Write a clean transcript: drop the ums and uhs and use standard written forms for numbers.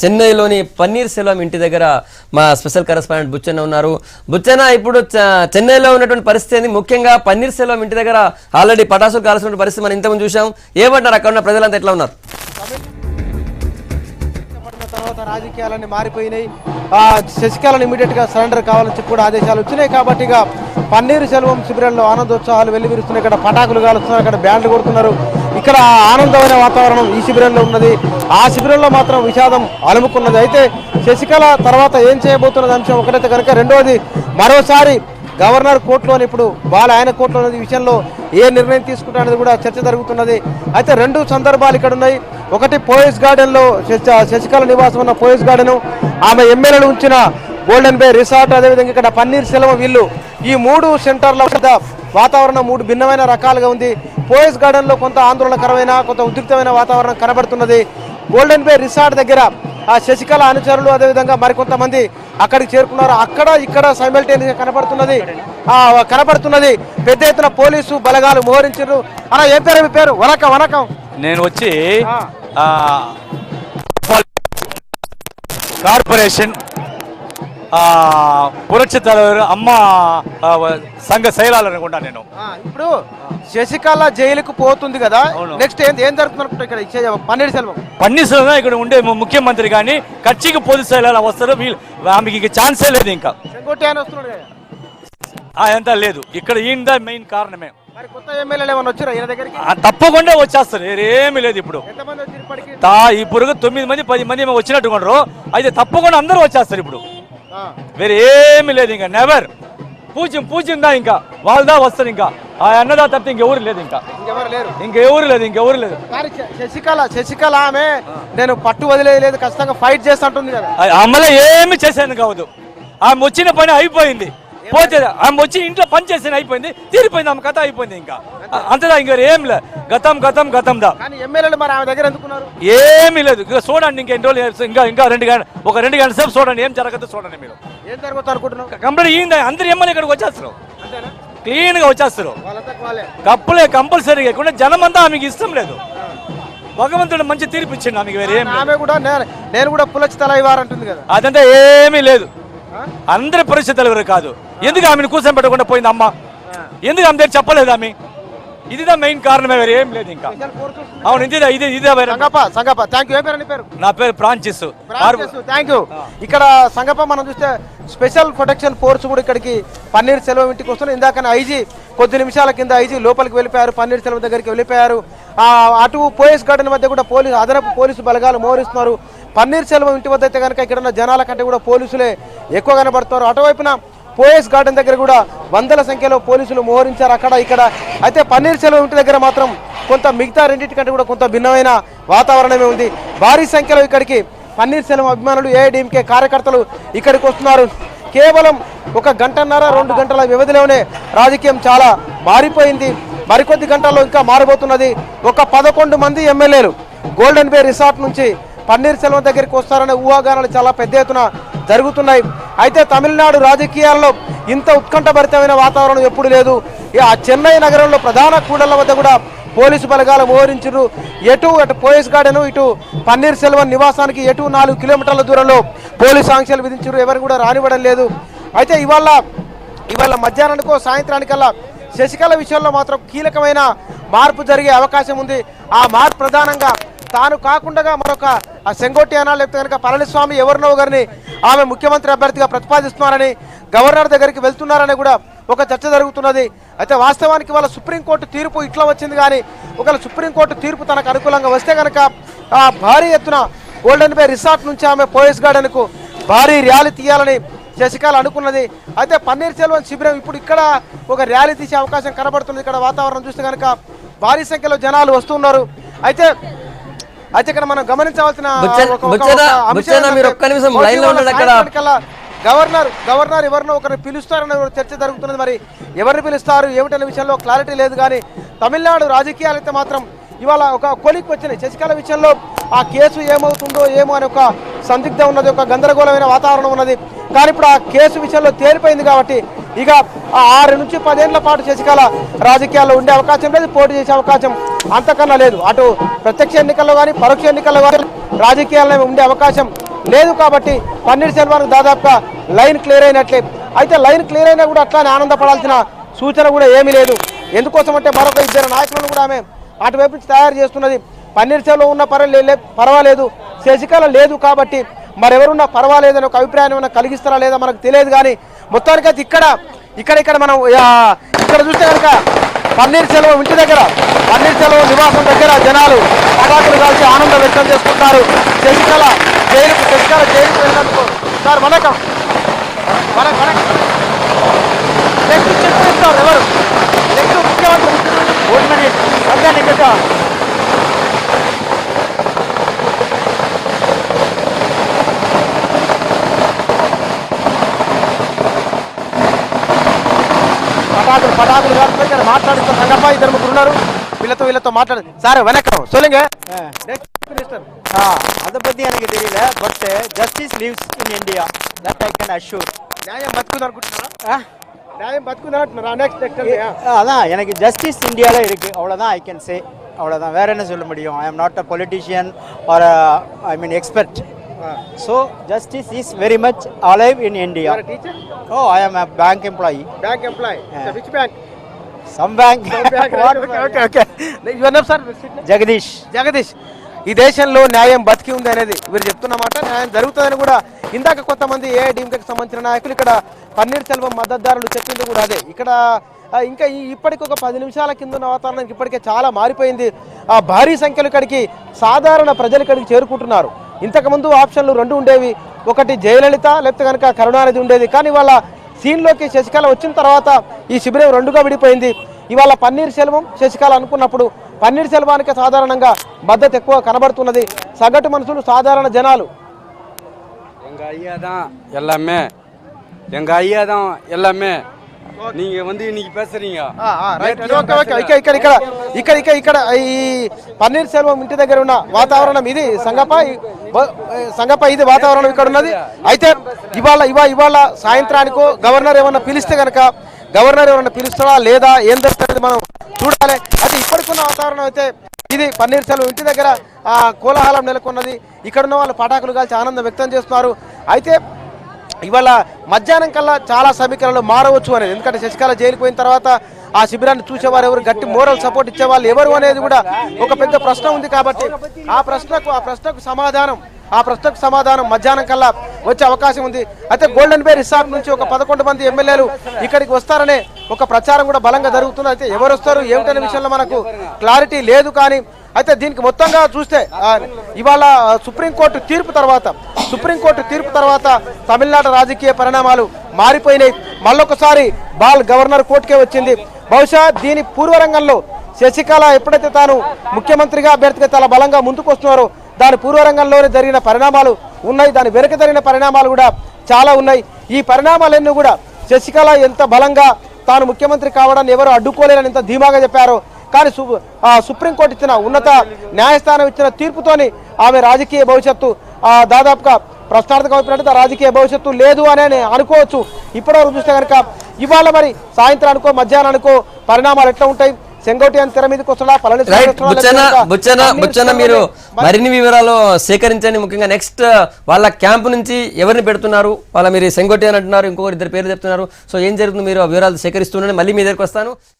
చెన్నైలోని పన్నీర్ సెల్వం ఇంటి దగ్గర మా స్పెషల్ కరెస్పాండెంట్ బుచ్చన్న ఉన్నారు. బుచ్చన్న, ఇప్పుడు చెన్నైలో ఉన్నటువంటి పరిస్థితి, ముఖ్యంగా పన్నీర్ సెల్వం ఇంటి దగ్గర ఆల్రెడీ పటాసులు కాల్సిన పరిస్థితి మనం ఇంతకుముందు చూసాం. ఏమంటారు, అక్కడ ఉన్న ప్రజలంతా ఎట్లా ఉన్నారు? తర్వాత రాజకీయాలన్నీ మారిపోయినాయి. శశికళను ఇమీడియట్ గా సరెండర్ కావాలని చెప్పి కూడా ఆదేశాలు వచ్చినాయి. కాబట్టి ఇక పన్నీర్ సెల్వం శిబిరంలో ఆనందోత్సాహాలు వెల్లివిరుస్తున్నాయి. ఇక్కడ పటాకులు కాలుస్తున్నారు, ఇక్కడ బ్యాండ్లు కొడుతున్నారు. ఇక్కడ ఆనందమైన వాతావరణం ఈ శిబిరంలో ఉన్నది. ఆ శిబిరంలో మాత్రం విషాదం అలుముకున్నది. అయితే శశికళ తర్వాత ఏం చేయబోతున్నది అంశం ఒకటైతే కనుక, రెండవది మరోసారి గవర్నర్ కోర్టులోని ఇప్పుడు ఆయన కోర్టులో విషయంలో ఏ నిర్ణయం తీసుకుంటారనేది కూడా చర్చ జరుగుతున్నది. అయితే రెండు సందర్భాలు ఇక్కడ ఉన్నాయి. ఒకటి పోయస్ గార్డెన్లో శశికళ నివాసం ఉన్న పోయస్ గార్డెను, ఆమె ఎమ్మెల్యేలు ఉంచిన గోల్డెన్ బే రిసార్ట్, అదేవిధంగా ఇక్కడ పన్నీర్ సెల్వం ఇల్లు, ఈ మూడు సెంటర్ల వద్ద వాతావరణం మూడు భిన్నమైన రకాలుగా ఉంది. పోయస్ గార్డెన్లో కొంత ఆందోళనకరమైన కొంత ఉద్రిక్తమైన వాతావరణం కనబడుతున్నది. గోల్డెన్ బే రిసార్ట్ దగ్గర ఆ శశికళ అనుచరులు అదేవిధంగా మరికొంతమంది అక్కడికి చేరుకున్నారు. అక్కడ ఇక్కడ సైమల్టేనియస్గా కనబడుతున్నది పెద్ద ఎత్తున పోలీసు బలగాలు మోహరించారు. అలా ఏం పేరు మీ పేరు? వనకం. వనకం. నేను వచ్చి కార్పొరేషన్ పురక్షిత అమ్మ సంఘ శైలాలు అనుకుంటా. నేను ఇప్పుడు శశికళ జైలుకు పోతుంది కదా, నెక్స్ట్ ఏం జరుగుతుంది ఇక్కడ? పన్నీర్ సెల్వం ఇక్కడ ఉండే ముఖ్యమంత్రి కానీ కచ్చికి పోలీసు శైలాలు వస్తారు. ఆమెకి ఛాన్సే లేదు. ఇంకా ఎంత లేదు ఇక్కడ. ఈయన మెయిన్ కారణమే. కొత్త ఎమ్మెల్యేలు ఏమైనా వచ్చారా ఈయన దగ్గరికి? తప్పకుండా వచ్చేస్తారు. ఏమీ లేదు. ఇప్పుడు ఇప్పుడు 9 మంది 10 మంది వచ్చినట్టుకుంటారు. అయితే తప్పకుండా అందరూ వచ్చేస్తారు. ఇప్పుడు వేరే ఏమి లేదు. ఇంకా నెవర్ పూజ్యందా ఇంకా వాళ్ళదా వస్తారు. ఇంకా ఆ అన్నదా తప్పితే ఇంకెవరు లేదు. ఇంకెవరు లేదు. శశికళ ఆమె నేను పట్టు వదిలేదు, ఖచ్చితంగా ఫైట్ చేస్తా అంటుంది కదా. అమ్మలో ఏమి చేశాను కావద్దు. ఆమె వచ్చిన పని అయిపోయింది. పోతే ఆమె వచ్చి ఇంట్లో పని చేసి అయిపోయింది, తీరిపోయింది. ఆమె కథ అయిపోయింది. ఇంకా అంతదా, ఇంకా ఏం లేదు. గతం దా. ఎమ్మెల్యేలు మరి ఆమె దగ్గర ఎందుకున్నారు? ఏమీ లేదు. ఇంకా చూడండి, ఇంకెన్ని రోజులు, ఇంకా 2 గంటల సేపు చూడండి. ఏం జరగదు చూడండి. మీరు ఏం జరుగుతుంది అనుకుంటున్నారు? కంప్లీట్ అయ్యింది. అందరు ఎమ్మెల్యే ఇక్కడికి వచ్చేస్తారు, క్లీన్ గా వచ్చేస్తారు. కప్పులే కంపల్సరీగా. ఇక్కడ జనం అంతా ఆమెకి ఇష్టం లేదు. భగవంతుడు మంచి తీర్పు ఇచ్చిండు ఆమెకి. వేరే ఆమె కూడా నేను కూడా పులచి తల ఇవ్వారంటుంది కదా. అదంతా ఏమీ లేదు. అందరి పరిస్థితులు ఎవరు కాదు. ఎందుకు ఆమెను కూర్చొని పెట్టకుండా పోయింది అమ్మ? ఎందుకు ఆమె దగ్గర చెప్పలేదు ఆమె? ఇదిదా మెయిన్ కారణమే, వేరే ఏం లేదు. ఇంకా అవును, నా పేరు ఫ్రాన్సిస్. Thank you. ఇక్కడ సంగప మనం చూస్తే స్పెషల్ ప్రొటెక్షన్ ఫోర్స్ కూడా ఇక్కడికి పన్నీర్ సెల్వం ఇంటికి వస్తుంది. ఇందాకనే ఐజీ కొద్ది నిమిషాల కింద ఐజీ లోపలికి వెళ్ళిపోయారు, పన్నీర్ సెల్వం దగ్గరికి వెళ్ళిపోయారు. అటు పోయస్ గార్డెన్ మధ్య కూడా అదనపు పోలీసు బలగాలు మోహరిస్తున్నారు. పన్నీర్ సెల్వం ఇంటి వద్ద అయితే కనుక ఇక్కడ ఉన్న జనాల కంటే కూడా పోలీసులే ఎక్కువ కనబడుతున్నారు. అటువైపున పోయస్ గార్డెన్ దగ్గర కూడా వందల సంఖ్యలో పోలీసులు మోహరించారు అక్కడ ఇక్కడ. అయితే పన్నీర్ సెల్వం ఇంటి దగ్గర మాత్రం కొంత మిగతా రెండింటి కంటే కూడా కొంత భిన్నమైన వాతావరణమే ఉంది. భారీ సంఖ్యలో ఇక్కడికి పన్నీర్ సెల్వం అభిమానులు, ఏఐడిఎంకే కార్యకర్తలు ఇక్కడికి వస్తున్నారు. కేవలం 1 గంటన్నర 2 గంటల వ్యవధిలోనే రాజకీయం చాలా మారిపోయింది. మరికొద్ది గంటల్లో ఇంకా మారబోతున్నది. ఒక 11 మంది ఎమ్మెల్యేలు గోల్డెన్ బే రిసార్ట్ నుంచి పన్నీర్ సెల్వం దగ్గరికి వస్తారనే ఊహాగానాలు చాలా పెద్ద ఎత్తున జరుగుతున్నాయి. అయితే తమిళనాడు రాజకీయాల్లో ఇంత ఉత్కంఠభరితమైన వాతావరణం ఎప్పుడు లేదు. ఆ చెన్నై నగరంలో ప్రధాన కూడళ్ల వద్ద కూడా పోలీసు బలగాలు మోహరించారు. అటు పోయస్ గార్డెన్, ఇటు పన్నీర్ సెల్వం నివాసానికి 4 కిలోమీటర్ల దూరంలో పోలీసు ఆంక్షలు విధించారు. ఎవరు కూడా రానివ్వడం లేదు. అయితే ఇవాళ మధ్యాహ్నానికో సాయంత్రానికల్లా శశికళ విషయంలో మాత్రం కీలకమైన మార్పు జరిగే అవకాశం ఉంది. ఆ మార్పు ప్రధానంగా తాను కాకుండా మరొక సెంగోటి అనా లేకపోతే కనుక పళనిస్వామి ఎవరినో ఒకరిని ఆమె ముఖ్యమంత్రి అభ్యర్థిగా ప్రతిపాదిస్తున్నారని, గవర్నర్ దగ్గరికి వెళ్తున్నారని కూడా ఒక చర్చ జరుగుతున్నది. అయితే వాస్తవానికి వాళ్ళ సుప్రీంకోర్టు తీర్పు ఇట్లా వచ్చింది. కానీ ఒకవేళ సుప్రీంకోర్టు తీర్పు తనకు అనుకూలంగా వస్తే కనుక భారీ ఎత్తున గోల్డెన్ బే రిసార్ట్ నుంచి ఆమె పోయస్ గార్డెన్కు భారీ ర్యాలీ తీయాలని శశికళ అనుకున్నది. అయితే పన్నీర్ సెల్వం శిబిరం ఇప్పుడు ఇక్కడ ఒక ర్యాలీ తీసే అవకాశం కనబడుతుంది. ఇక్కడ వాతావరణం చూస్తే కనుక భారీ సంఖ్యలో జనాలు వస్తున్నారు. అయితే ఇక్కడ మనం గమనించవలసిన గవర్నర్ ఎవరినో ఒకరిని పిలుస్తారన్న చర్చ జరుగుతున్నది. మరి ఎవరిని పిలుస్తారు ఏమిటనే విషయంలో క్లారిటీ లేదు. కానీ తమిళనాడు రాజకీయాలు అయితే మాత్రం ఇవాళ ఒక కొలిక్కి వచ్చినాయి. శశికళ విషయంలో ఆ కేసు ఏమవుతుందో ఏమో అని ఒక సందిగ్ధం ఉన్నది, ఒక గందరగోళమైన వాతావరణం ఉన్నది. కానీ ఇప్పుడు ఆ కేసు విషయంలో తేలిపోయింది కాబట్టి ఇక 6 నుంచి 10 ఏళ్ల పాటు శశికళ రాజకీయాల్లో ఉండే అవకాశం లేదు, పోటీ చేసే అవకాశం అంతకన్నా లేదు. అటు ప్రత్యక్ష ఎన్నికల్లో కానీ పరోక్ష ఎన్నికల్లో కానీ రాజకీయాల్లో ఉండే అవకాశం లేదు కాబట్టి పన్నీర్ సెల్వానికి దాదాపుగా లైన్ క్లియర్ అయినట్లే. అయితే లైన్ క్లియర్ అయినా కూడా అట్లానే ఆనందపడాల్సిన సూచన కూడా ఏమీ లేదు. ఎందుకోసం అంటే మరొక ఇద్దరు నాయకులను కూడా ఆమె అటువైపు నుంచి తయారు చేస్తున్నది. పన్నీర్ సెల్వం ఉన్న పర్వాలేదు, శశికళ లేదు కాబట్టి మరెవరున్నా పర్వాలేదని ఒక అభిప్రాయం ఏమైనా కలిగిస్తారా లేదా మనకు తెలియదు. కానీ మొత్తానికైతే ఇక్కడ మనం ఇక్కడ చూస్తే కనుక పన్నీర్ సెల్వం ఇంటి దగ్గర, పన్నీర్ సెల్వం నివాసం దగ్గర జనాలు పటాకులు కాల్చి ఆనందం వ్యక్తం చేసుకుంటారు. శశికళ జైలుకు వెళ్ళినందుకు సార్ వనకం నెక్స్ట్ చెప్పిస్తారు ఎవరు నెక్స్ట్ ముఖ్యమంత్రి పటాకులు కాల్చి ఇక్కడ మాట్లాడుతున్న సంగప్ప ఇద్దరు ముగ్గురు ఉన్నారు. వీళ్ళతో మాట్లాడు సార్ వనకం சொல்லுங்க. அதை பத்தி எனக்கு தெரியல. But justice lives in India, that I can assure. న్యాయం బతుకుంది అనుకుంటున్నారా? న్యాయం బతుకుంది అంటున్నారా? నెక్స్ట్ அதான் எனக்கு ஜஸ்டிஸ் இந்தியாவில் இருக்கு, அவ்வளோதான் ஐ கேன் சே. அவ்வளோதான், வேற என்ன சொல்ல முடியும்? I am not a politician or I mean expert. So justice is very much alive in India. Teacher oh, I am a bank employee. Bank employee. Which bank? Some bank. Jagadish. Jagadish, ఈ దేశంలో న్యాయం బతికి ఉంది అనేది వీరు చెప్తున్నమాట. న్యాయం జరుగుతుందని కూడా ఇందాక కొంతమంది ఏఐడిఎంకేకి సంబంధించిన నాయకులు ఇక్కడ పన్నీర్ సెల్వం మద్దతుదారులు చెప్పింది కూడా అదే. ఇక్కడ ఇంకా ఇప్పటికి ఒక 10 నిమిషాల కింద ఉన్న వాతావరణానికి ఇప్పటికే చాలా మారిపోయింది. భారీ సంఖ్యలో ఇక్కడికి సాధారణ ప్రజలు ఇక్కడికి చేరుకుంటున్నారు. ఇంతకుముందు ఆప్షన్లు 2 ఉండేవి, ఒకటి జయలలిత లేకపోతే కనుక కరుణానిధి ఉండేది. కానీ వాళ్ళ సీన్లోకి శశికళ వచ్చిన తర్వాత ఈ శిబిరం 2గా విడిపోయింది. ఇవాళ పన్నీర్ సెల్వం శశికళ అనుకున్నప్పుడు పన్నీర్ సెల్వానికి సాధారణంగా మద్దతు ఎక్కువ కనబడుతున్నది. సగటు మనుషులు, సాధారణ జనాలు எங்கள் ஐயா தான் எல்லாமே, எங்கள் ஐயா தான் எல்லாமே. நீங்கள் வந்து இன்னைக்கு பேசுறீங்க. ఇక్కడ ఈ పన్నీర్ సెల్వం ఇంటి దగ్గర ఉన్న వాతావరణం ఇది. సంగప్ప ఇది వాతావరణం ఇక్కడ ఉన్నది. అయితే ఇవాళ సాయంత్రానికో గవర్నర్ ఏమన్నా పిలిస్తే కనుక గవర్నర్ ఏమన్నా పిలుస్తాడా లేదా ఏం జరుగుతుంది మనం చూడాలి. అయితే ఇప్పటికున్న వాతావరణం అయితే ఇది. పన్నీర్ సెల్వం ఇంటి దగ్గర కోలాహలం నెలకొన్నది. ఇక్కడ ఉన్న వాళ్ళు పటాకులు కాల్చి ఆనందం వ్యక్తం చేస్తున్నారు. అయితే ఇవాళ మధ్యాహ్నం కల్లా చాలా సమీకరణలు మారవచ్చు అనేది. ఎందుకంటే శశికళ జైలుకు పోయిన తర్వాత ఆ శిబిరాన్ని చూసేవారు ఎవరు, గట్టి మోరల్ సపోర్ట్ ఇచ్చేవాళ్ళు ఎవరు అనేది కూడా ఒక పెద్ద ప్రశ్న ఉంది. కాబట్టి ఆ ప్రశ్నకు సమాధానం మధ్యాహ్నం కల్లా వచ్చే అవకాశం ఉంది. అయితే గోల్డెన్ బే రిసార్ట్ నుంచి ఒక 11 మంది ఎమ్మెల్యేలు ఇక్కడికి వస్తారనే ఒక ప్రచారం కూడా బలంగా జరుగుతుంది. అయితే ఎవరు వస్తారు ఏమిటనే విషయంలో మనకు క్లారిటీ లేదు. కానీ అయితే దీనికి మొత్తంగా చూస్తే ఇవాళ సుప్రీంకోర్టు తీర్పు తర్వాత తమిళనాడు రాజకీయ పరిణామాలు మారిపోయినాయి. మళ్ళొకసారి బాల్ గవర్నర్ కోర్టుకే వచ్చింది. బహుశా దీని పూర్వరంగంలో శశికళ ఎప్పుడైతే తాను ముఖ్యమంత్రిగా అభ్యర్థిగా చాలా బలంగా ముందుకు వస్తున్నారో దాని పూర్వరంగంలోనే జరిగిన పరిణామాలు ఉన్నాయి, దాని వెనుక జరిగిన పరిణామాలు కూడా చాలా ఉన్నాయి. ఈ పరిణామాలన్నీ కూడా శశికళ ఎంత బలంగా తాను ముఖ్యమంత్రి కావడాన్ని ఎవరు అడ్డుకోలేరని ఎంత ధీమాగా చెప్పారో, కానీ సుప్రీంకోర్టు ఇచ్చిన ఉన్నత న్యాయస్థానం ఇచ్చిన తీర్పుతోని ఆమె రాజకీయ భవిష్యత్తు దాదాపుగా ప్రశ్నార్థకమైపోయినట్టు రాజకీయ భవిష్యత్తు లేదు అని అనుకోవచ్చు. ఇప్పటివరకు చూస్తే కనుక ఇవాళ మరి సాయంత్రానికో మధ్యాహ్నానికో పరిణామాలు ఎట్లా ఉంటాయి? సెంగోటి అని తెర మీదకి వస్తాడా? బుచ్చన్న మీరు మరిన్ని వివరాలు సేకరించండి. ముఖ్యంగా నెక్స్ట్ వాళ్ళ క్యాంపు నుంచి ఎవరిని పెడుతున్నారు? మీరు సెంగోటి అని అంటున్నారు, ఇంకొకరు 2 పేర్లు చెప్తున్నారు. సో ఏం జరుగుతుంది? మీరు వివరాలు సేకరిస్తున్నారని మళ్ళీ మీ దగ్గరికి వస్తాను.